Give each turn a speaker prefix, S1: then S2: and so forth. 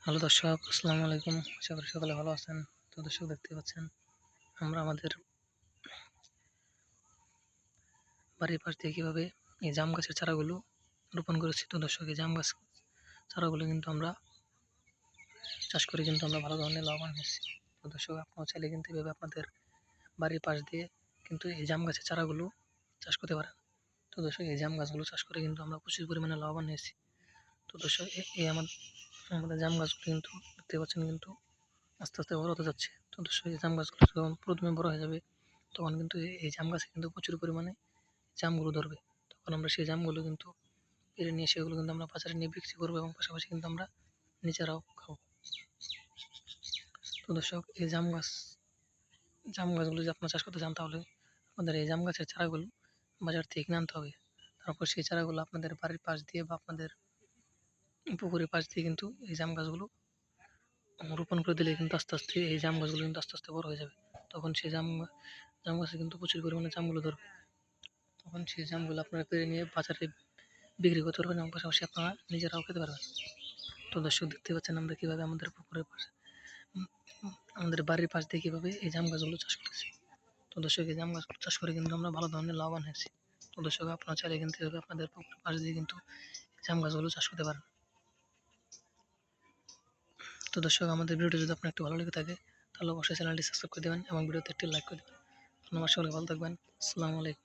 S1: Hello দর্শক, আসসালামু আলাইকুম। আশা করি সকলে ভালো আছেন। তো দর্শক, দেখতে পাচ্ছেন আমরা আমাদের বাড়ির পাশ দিয়ে কীভাবে এই জাম গাছের চারাগুলো রোপণ করেছি। তো দর্শক, এই জাম গাছ চারাগুলো কিন্তু আমরা চাষ করে কিন্তু আমরা ভালো ধরনের লাভবান হয়েছি। তো দর্শক, আপনারা চাইলে কিন্তু এভাবে আপনাদের বাড়ির পাশ দিয়ে কিন্তু এই জাম গাছের চারাগুলো চাষ করতে পারেন। তো দর্শক, এই জাম গাছগুলো চাষ করে কিন্তু আমরা প্রচুর পরিমাণে লাভবান হয়েছি। তো দর্শক, এই আমাদের জাম গাছগুলো কিন্তু দেখতে পাচ্ছেন কিন্তু আস্তে আস্তে বড় হতে যাচ্ছে। তো দর্শক, এই জাম গাছগুলো যখন প্রথমে বড় হয়ে যাবে, তখন কিন্তু এই জাম গাছে কিন্তু প্রচুর পরিমাণে জামগুলো ধরবে। তখন আমরা সেই জামগুলো কিন্তু পেড়ে নিয়ে সেগুলো কিন্তু আমরা বাজারে নিয়ে বিক্রি করবো এবং পাশাপাশি কিন্তু আমরা নিজেরাও খাবো। তো দর্শক, এই জাম গাছগুলো যদি আপনারা চাষ করতে চান, তাহলে আপনাদের এই জাম গাছের চারাগুলো বাজার থেকে কিনে আনতে হবে। তারপর সেই চারাগুলো আপনাদের বাড়ির পাশ দিয়ে বা আপনাদের পুকুরের পাশ দিয়ে কিন্তু এই জাম গাছগুলো রোপণ করে দিলে কিন্তু আস্তে আস্তে এই জাম গাছগুলো কিন্তু আস্তে আস্তে বড় হয়ে যাবে। তখন সেই জাম গাছে কিন্তু প্রচুর পরিমাণে জামগুলো ধরবে। তখন সেই জামগুলো আপনারা পেড়ে নিয়ে বাজারে বিক্রি করতে পারবেন এবং পাশাপাশি আপনারা নিজেরাও খেতে পারবেন। তো দর্শক, দেখতে পাচ্ছেন আমরা কীভাবে আমাদের পুকুরের পাশে আমাদের বাড়ির পাশ দিয়ে কীভাবে এই জাম গাছগুলো চাষ করতেছি। তো দর্শক, এই জাম গাছগুলো চাষ করে কিন্তু আমরা ভালো ধরনের লাভবান হয়েছি। তো দর্শক, আপনারা চাইলে কিন্তু এভাবে আপনাদের পুকুরের পাশ দিয়ে কিন্তু জাম গাছগুলো চাষ করতে পারেন। তো দর্শক, আমাদের ভিডিওটি যদি আপনার একটু ভালো লেগে থাকে, তাহলে অবশ্যই চ্যানেলটি সাবস্ক্রাইব করে দেবেন এবং ভিডিওতে একটি লাইক করে দেবেন। ধন্যবাদ, সকলে ভালো থাকবেন। আসসালামু আলাইকুম।